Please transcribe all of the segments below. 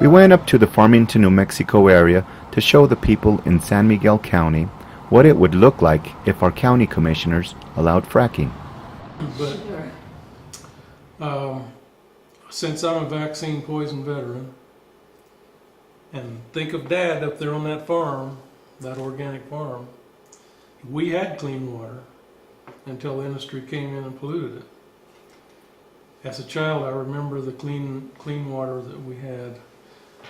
We went up to the Farmington, New Mexico area to show the people in San Miguel County what it would look like if our county commissioners allowed fracking. But since I'm a vaccine poison veteran, and think of Dad up there on that farm, that organic farm, we had clean water until the industry came in and polluted it. As a child, I remember the clean water that we had.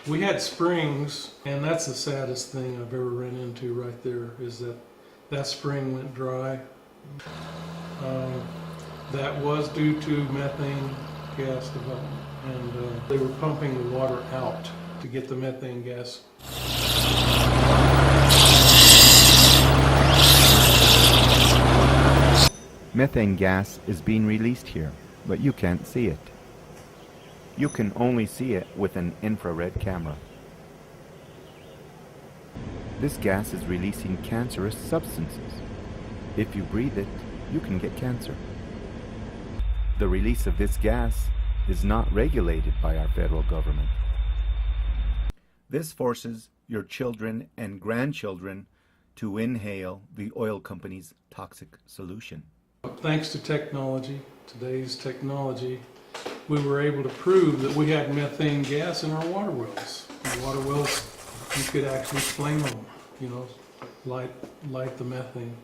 We had springs, and that's the saddest thing I've ever run into right there, is that spring went dry. That was due to methane gas development, and they were pumping the water out to get the methane gas. Methane gas is being released here, but you can't see it. You can only see it with an infrared camera. This gas is releasing cancerous substances. If you breathe it, you can get cancer. The release of this gas is not regulated by our federal government. This forces your children and grandchildren to inhale the oil company's toxic solution. Thanks to technology, today's technology, we were able to prove that we had methane gas in our water wells. The water wells, you could actually flame them, light the methane.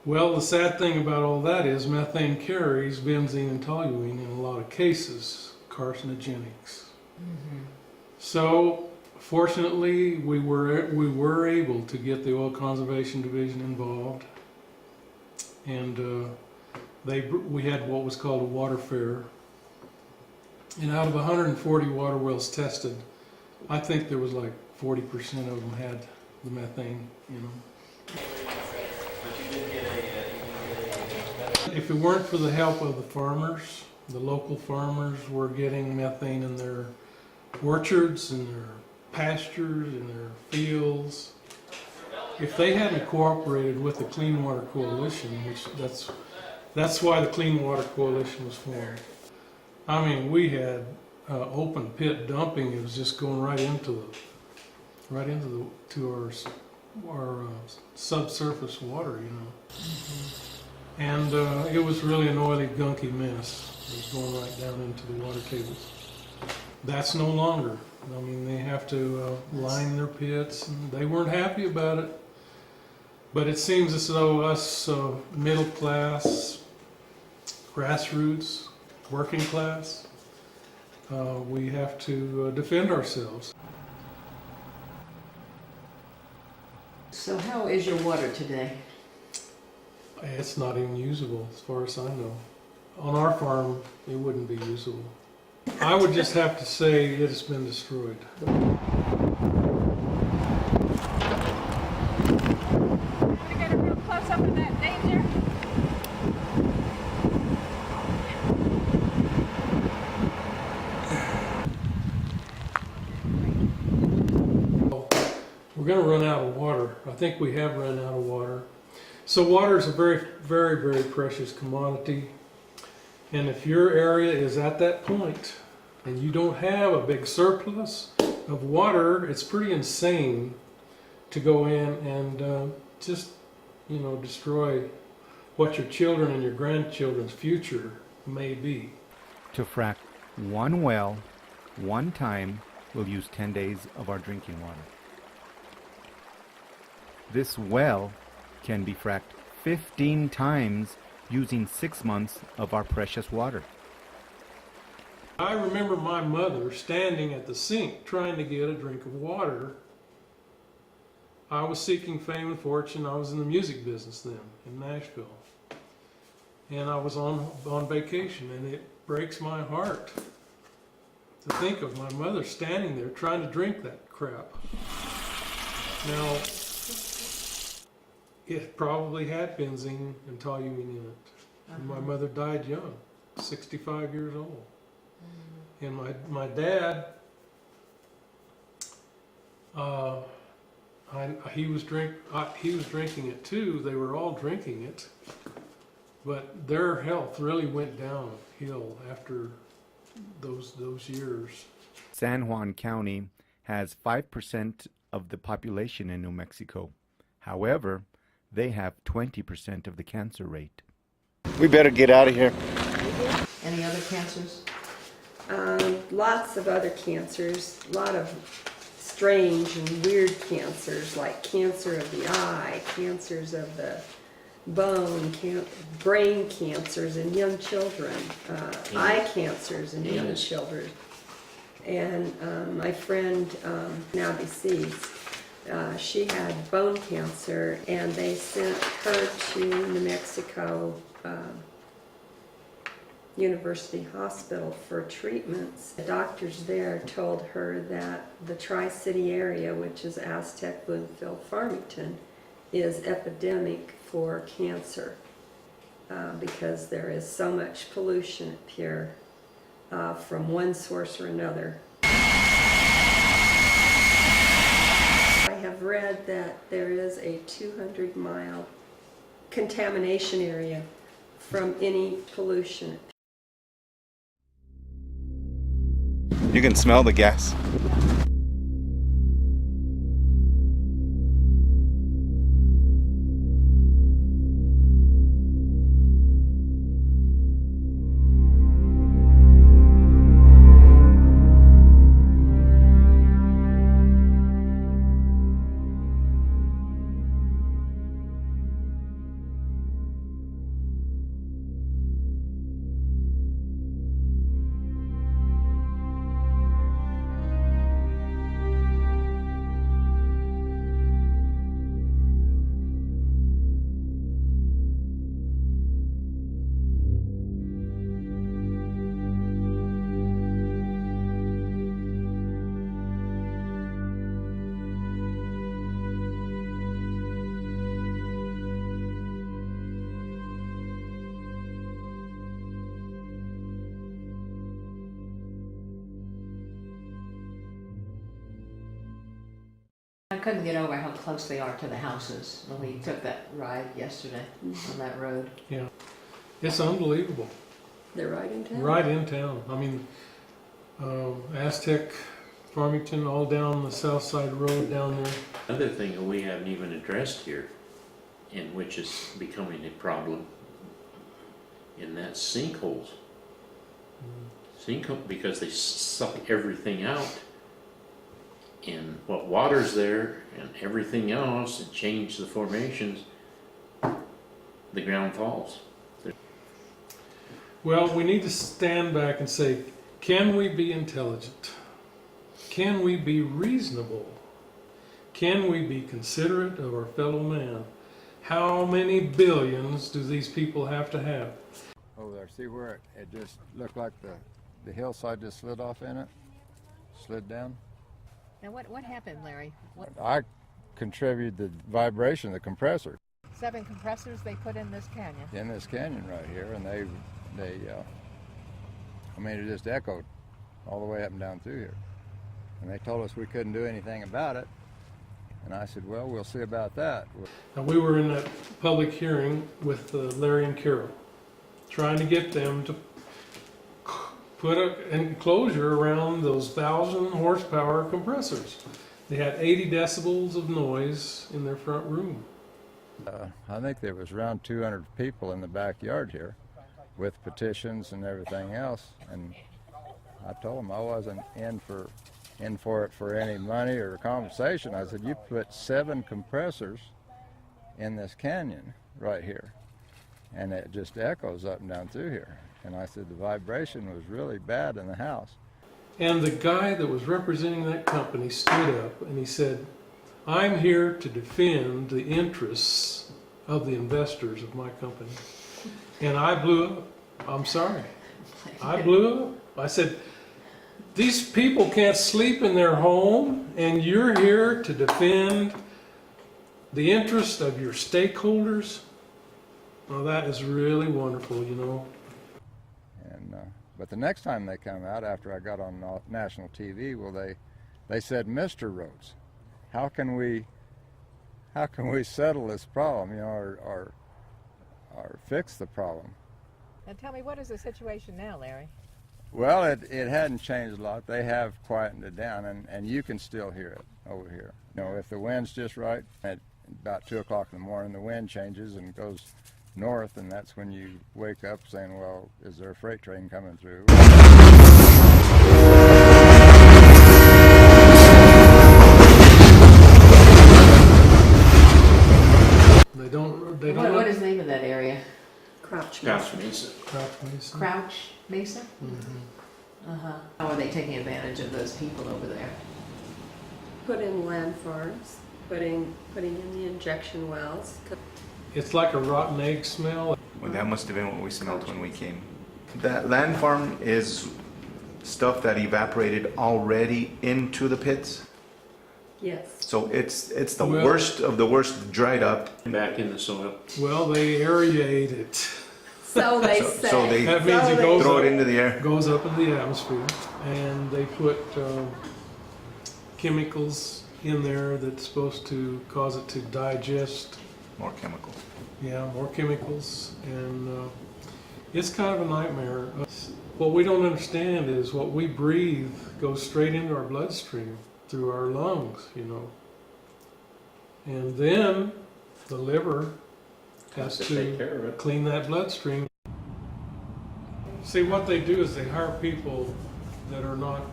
Well, the sad thing about all that is methane carries benzene and toluene in a lot of cases, carcinogenics. Mm-hmm. So, fortunately, we were able to get the Oil Conservation Division involved, and we had what was called a water fair. And out of 140 water wells tested, I think there was like 40% of them had the methane in them. If it weren't for the help of the farmers, the local farmers were getting methane in their orchards, in their pastures, in their fields. If they hadn't cooperated with the Clean Water Coalition, which that's why the Clean Water Coalition was formed. I mean, we had open pit dumping. It was just going right into our subsurface water, Mm-hmm. And it was really an oily, gunky mess. It was going right down into the water tables. That's no longer. I mean, they have to line their pits, and they weren't happy about it. But it seems as though us middle class, grassroots, working class, we have to defend ourselves. So how is your water today? It's not even usable as far as I know. On our farm, it wouldn't be usable. I would just have to say it's been destroyed. Get a real close up of that danger. We're going to run out of water. I think we have run out of water. So water is a very, very, very precious commodity. And if your area is at that point and you don't have a big surplus of water, it's pretty insane to go in and just, destroy what your children and your grandchildren's future may be. To frack one well, one time, will use 10 days of our drinking water. This well can be fracked 15 times using 6 months of our precious water. I remember my mother standing at the sink trying to get a drink of water. I was seeking fame and fortune. I was in the music business then in Nashville. And I was on vacation, and it breaks my heart to think of my mother standing there trying to drink that crap. Now, it probably had benzene and toluene in it. And my mother died young, 65 years old. And my dad, he was drinking it too. They were all drinking it, but their health really went downhill after those years. San Juan County has 5% of the population in New Mexico. However, they have 20% of the cancer rate. We better get out of here. Any other cancers? Lots of other cancers, a lot of strange and weird cancers like cancer of the eye, cancers of the bone, brain cancers in young children, eye cancers in young children. And my friend, now deceased, she had bone cancer, and they sent her to New Mexico University Hospital for treatments. The doctors there told her that the Tri-City area, which is Aztec, Bloomfield, Farmington, is epidemic for cancer because there is so much pollution up here from one source or another. I have read that there is a 200-mile contamination area from any pollution. You can smell the gas. I couldn't get over how close they are to the houses when we took that ride yesterday on that road. Yeah. It's unbelievable. They're right in town. Right in town. I mean, Aztec, Farmington, all down the south side road down there. Another thing that we haven't even addressed here, and which is becoming a problem, and that's sinkholes. Sinkhole, because they suck everything out, and what water's there and everything else, and change the formations, the ground falls. Well, we need to stand back and say, can we be intelligent? Can we be reasonable? Can we be considerate of our fellow man? How many billions do these people have to have? Over there, see where it just looked like the hillside just slid off in it? Slid down? Now what happened, Larry? I contributed the vibration, the compressor. 7 compressors they put in this canyon. In this canyon right here, and they I mean, it just echoed all the way up and down through here. And they told us we couldn't do anything about it. And I said, well, we'll see about that. Now, we were in that public hearing with Larry and Carol, trying to get them to put an enclosure around those 1,000 horsepower compressors. They had 80 decibels of noise in their front room. I think there was around 200 people in the backyard here with petitions and everything else. And I told them I wasn't in for it for any money or compensation. I said, you put 7 compressors in this canyon right here, and it just echoes up and down through here. And I said the vibration was really bad in the house. And the guy that was representing that company stood up and he said, I'm here to defend the interests of the investors of my company. And I blew up. I'm sorry. I blew up. I said, these people can't sleep in their home, and you're here to defend the interest of your stakeholders? Well, that is really wonderful, you know. And but the next time they come out, after I got on national TV, well, they said, Mr. Rhodes, how can we settle this problem, you know, or fix the problem? Now tell me, what is the situation now, Larry? Well, it hadn't changed a lot. They have quietened it down, and you can still hear it over here. You know, if the wind's just right, at about 2 o'clock in the morning, the wind changes and goes north, and that's when you wake up saying, well, is there a freight train coming through? They don't. What is the name of that area? Crouch Crouch Mesa. Mesa. Crouch Mesa. Crouch Mesa? Mhm. Uh-huh. How are they taking advantage of those people over there? Put in land farms, putting in the injection wells. It's like a rotten egg smell. Well, that must have been what we smelled when we came. That land farm is stuff that evaporated already into the pits. Yes. So it's the Well- worst of the worst dried up. Back in the soil. Well, they aerate it. So they So- say. so they- That means So it they goes Throw up, it into the air. goes up in the atmosphere, and they put chemicals in there that's supposed to cause it to digest. More chemical. Yeah, more chemicals, and it's kind of a nightmare. What we don't understand is what we breathe goes straight into our bloodstream through our lungs, you know. And then the liver has To take care of to it. clean that bloodstream. See, what they do is they hire people that are not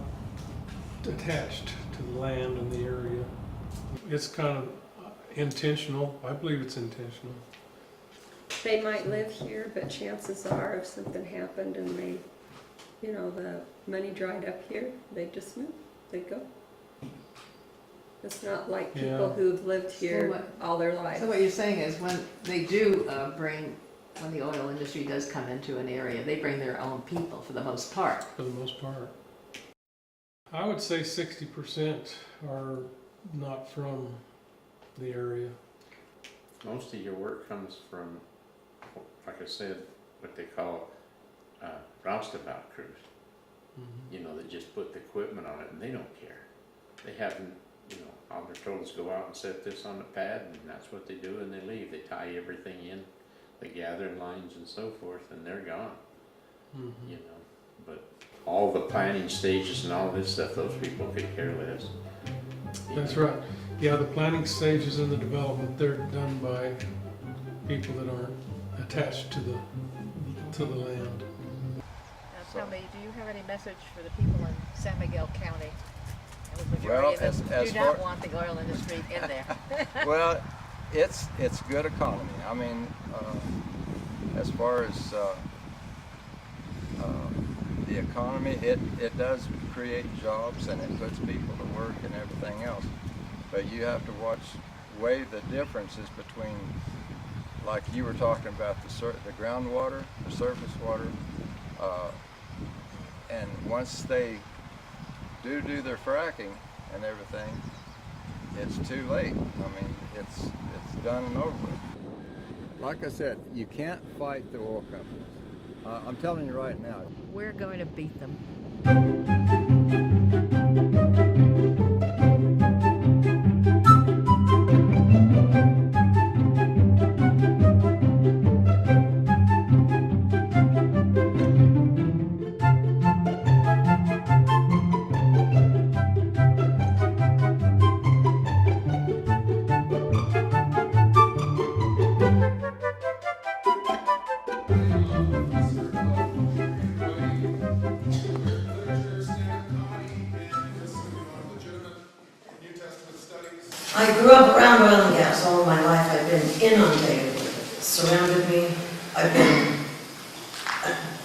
attached to the land and the area. It's kind of intentional. I believe it's intentional. They might live here, but chances are if something happened and they, you know, the money dried up here, they'd just move, they'd go. It's not like people Yeah. who've lived here what- all their lives. So what you're saying is when they do when the oil industry does come into an area, they bring their own people for the most part. For the most part. I would say 60% are not from the area. Most of your work comes from, like I said, what they call roustabout crews. You know, they just put the equipment on it and they don't care. They haven't, you know, all they're told is go out and set this on the pad, and that's what they do, and they leave. They tie everything in, the gathering lines and so forth, and they're gone. You know, but all the planning stages and all this stuff, those people could care less. That's right. Yeah, the planning stages and the development, they're done by people that aren't attached to the land. Now tell me, do you have any message for the people in San Miguel County? And the majority Well, of them as do not far- want the oil industry in there. Well, it's good economy. I mean, as far as the economy, it does create jobs and it puts people to work and everything else. But you have to weigh the differences between, like you were talking about, the groundwater, the surface water, and once they do their fracking and everything, it's too late. I mean, it's done and over with. Like I said, you can't fight the oil companies. I'm telling you right now. We're going to beat them. I grew up around oil and gas all my life. I've been inundated with it. It's surrounded me. I've been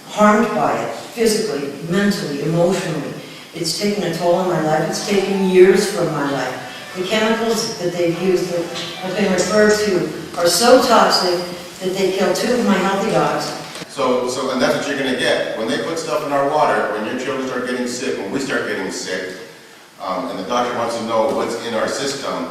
harmed by it, physically, mentally, emotionally. It's taken a toll on my life. It's taken years from my life. The chemicals that they've used that have been referred to are so toxic that they killed 2 of my healthy dogs. So and that's what you're going to get. When they put stuff in our water, when your children start getting sick, when we start getting sick, and the doctor wants to know what's in our system,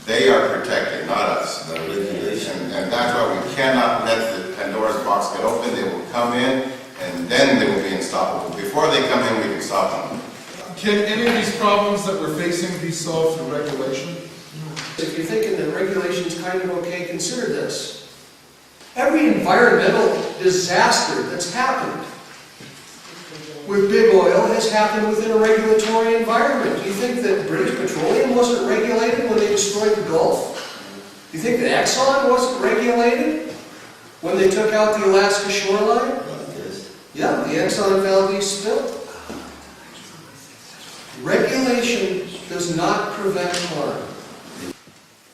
they are protected, not us. And that's why we cannot let the Pandora's box get open. They will come in, and then they will be unstoppable. Before they come in, we can stop them. Can any of these problems that we're facing be solved through regulation? If you're thinking that regulation's kind of okay, consider this. Every environmental disaster that's happened with big oil has happened within a regulatory environment. Do you think that British Petroleum wasn't regulated when they destroyed the Gulf? Do you think that Exxon wasn't regulated when they took out the Alaska shoreline? Yeah, the Exxon Valdez spill. Regulation does not prevent harm.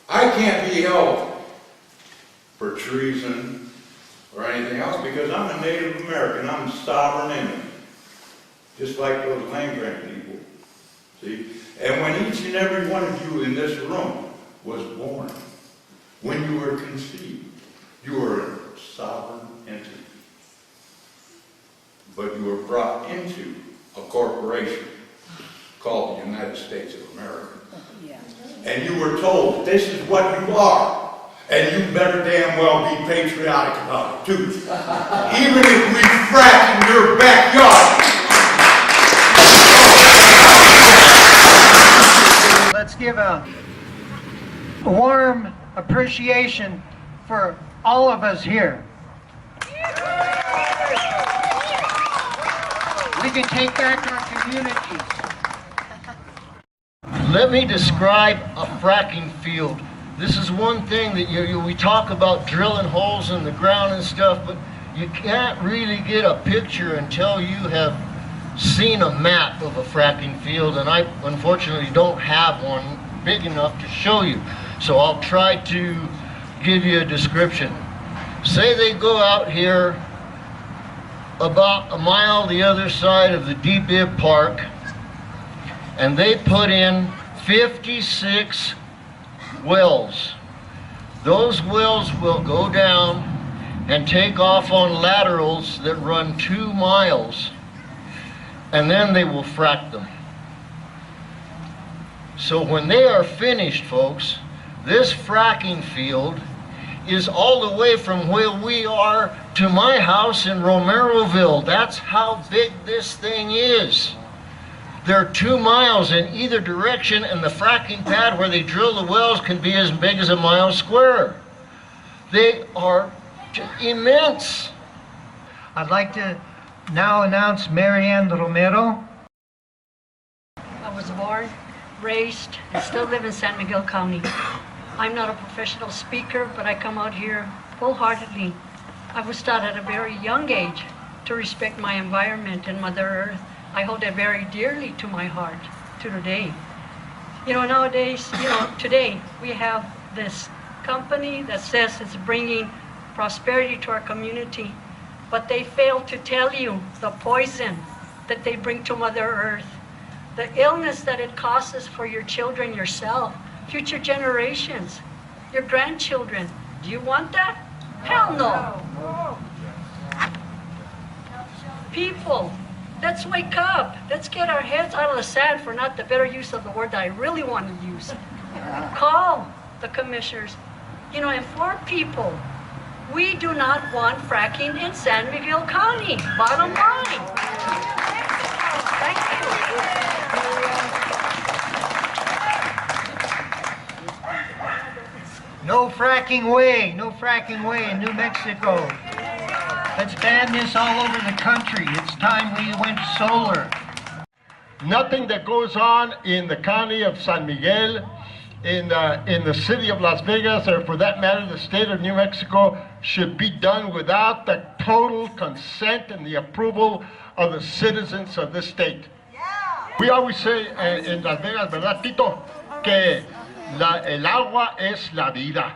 I can't be held for treason or anything else because I'm a Native American. I'm a sovereign Indian, just like those land grant people. See? And when each and every one of you in this room was born, when you were conceived, you were a sovereign entity. But you were brought into a corporation called the United States of America. And you were told, this is what you are. And you better damn well be patriotic about it too. Even if we frack in your backyard. Let's give a warm appreciation for all of us here. We can take back our communities. Let me describe a fracking field. This is one thing that we talk about drilling holes in the ground and stuff, but you can't really get a picture until you have seen a map of a fracking field, and I unfortunately don't have one big enough to show you. So I'll try to give you a description. Say they go out here about a mile the other side of the Deep Ib Park, and they put in 56 wells. Those wells will go down and take off on laterals that run 2 miles, and then they will frack them. So when they are finished, folks, this fracking field is all the way from where we are to my house in Romeroville. That's how big this thing is. They're 2 miles in either direction, and the fracking pad where they drill the wells can be as big as a mile square. They are immense. I'd like to now announce Marianne Romero. I was born, raised, and still live in San Miguel County. I'm not a professional speaker, but I come out here wholeheartedly. I was taught at a very young age to respect my environment and Mother Earth. I hold it very dearly to my heart to today. You know, nowadays, today we have this company that says it's bringing prosperity to our community, but they fail to tell you the poison that they bring to Mother Earth, the illness that it causes for your children, yourself, future generations, your grandchildren. Do you want that? Hell no. People, let's wake up. Let's get our heads out of the sand, for not the better use of the word that I really want to use. Call the commissioners, inform people. We do not want fracking in San Miguel County. Bottom line. Thank you. No fracking way in New Mexico. Let's ban this all over the country. It's time we went solar. Nothing that goes on in the county of San Miguel, in the city of Las Vegas, or for that matter, the state of New Mexico, should be done without the total consent and the approval of the citizens of this state. We always say in Las Vegas, ¿verdad, Tito? Que el agua es la vida.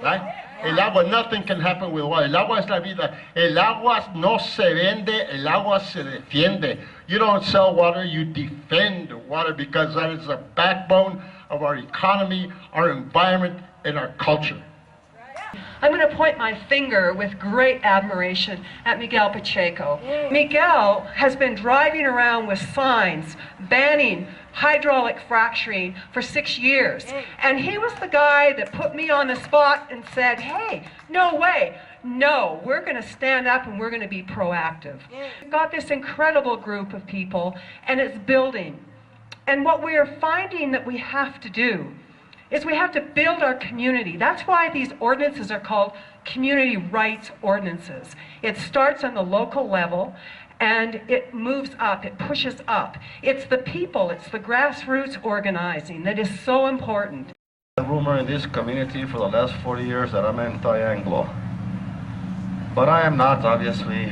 Right? El agua, nothing can happen with water. El agua es la vida. El agua no se vende, el agua se defiende. You don't sell water, you defend water, because that is the backbone of our economy, our environment, and our culture. I'm going to point my finger with great admiration at Miguel Pacheco. Miguel has been driving around with signs banning hydraulic fracturing for 6 years. And he was the guy that put me on the spot and said, hey, no way. No, we're going to stand up and we're going to be proactive. We've got this incredible group of people, and it's building. And what we are finding that we have to do is we have to build our community. That's why these ordinances are called community rights ordinances. It starts on the local level, and it moves up, it pushes up. It's the people, it's the grassroots organizing that is so important. A rumor in this community for the last 40 years that I'm anti-Anglo. But I am not, obviously.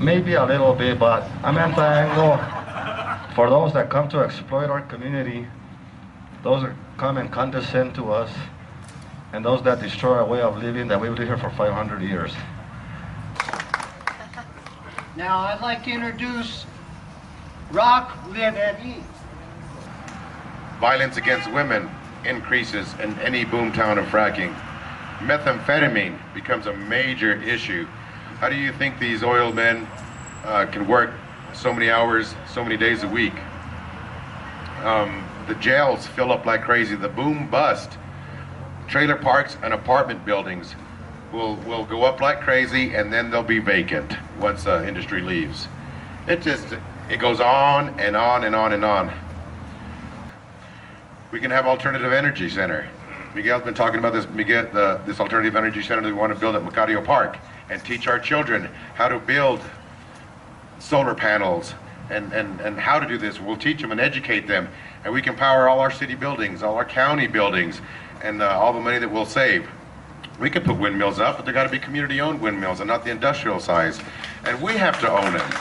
Maybe a little bit, but I'm anti-Anglo for those that come to exploit our community, those that come and condescend to us, and those that destroy our way of living that we've lived here for 500 years. Now I'd like to introduce Rock Leveri. Violence against women increases in any boomtown of fracking. Methamphetamine becomes a major issue. How do you think these oil men can work so many hours, so many days a week? The jails fill up like crazy. The boom bust. Trailer parks and apartment buildings will go up like crazy, and then they'll be vacant once industry leaves. It goes on and on and on and on. We can have alternative energy center. Miguel's been talking about this. This alternative energy center that we want to build at Macario Park, and teach our children how to build solar panels and how to do this. We'll teach them and educate them, and we can power all our city buildings, all our county buildings, and all the money that we'll save. We can put windmills up, but they've got to be community-owned windmills and not the industrial size. And we have to own them.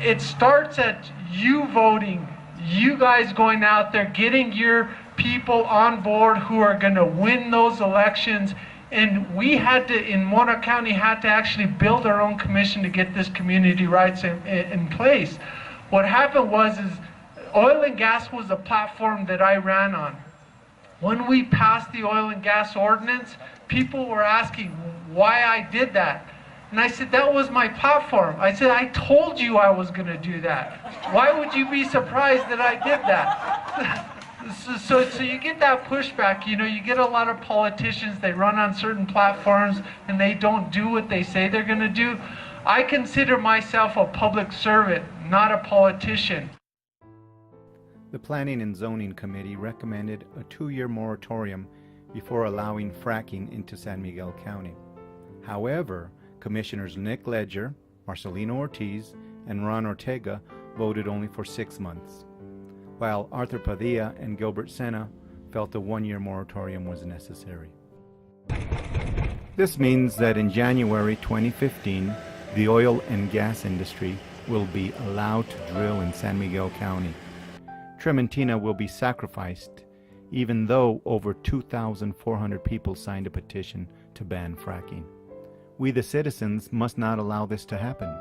It starts at you voting, you guys going out there, getting your people on board who are going to win those elections. And we had to, in Monarch County, had to actually build our own commission to get this community rights in place. What happened was oil and gas was a platform that I ran on. When we passed the oil and gas ordinance, people were asking why I did that. And I said, that was my platform. I said, I told you I was going to do that. Why would you be surprised that I did that? So you get that pushback. You know, you get a lot of politicians, they run on certain platforms and they don't do what they say they're going to do. I consider myself a public servant, not a politician. The Planning and Zoning Committee recommended a 2-year moratorium before allowing fracking into San Miguel County. However, Commissioners Nick Ledger, Marcelino Ortiz, and Ron Ortega voted only for 6 months, while Arthur Padilla and Gilbert Sena felt a 1-year moratorium was necessary. This means that in January 2015, the oil and gas industry will be allowed to drill in San Miguel County. Trementina will be sacrificed, even though over 2,400 people signed a petition to ban fracking. We the citizens must not allow this to happen.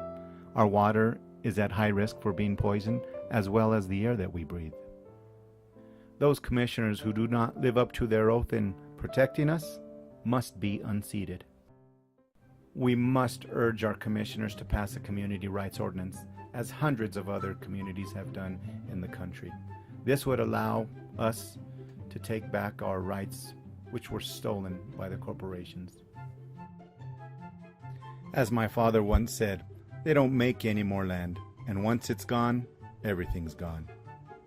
Our water is at high risk for being poisoned, as well as the air that we breathe. Those commissioners who do not live up to their oath in protecting us must be unseated. We must urge our commissioners to pass a community rights ordinance, as hundreds of other communities have done in the country. This would allow us to take back our rights, which were stolen by the corporations. As my father once said, they don't make any more land, and once it's gone, everything's gone.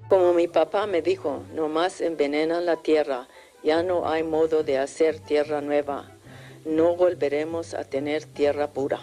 Como mi papá me dijo, no más envenenan la tierra, ya no hay modo de hacer tierra nueva, no volveremos a tener tierra pura.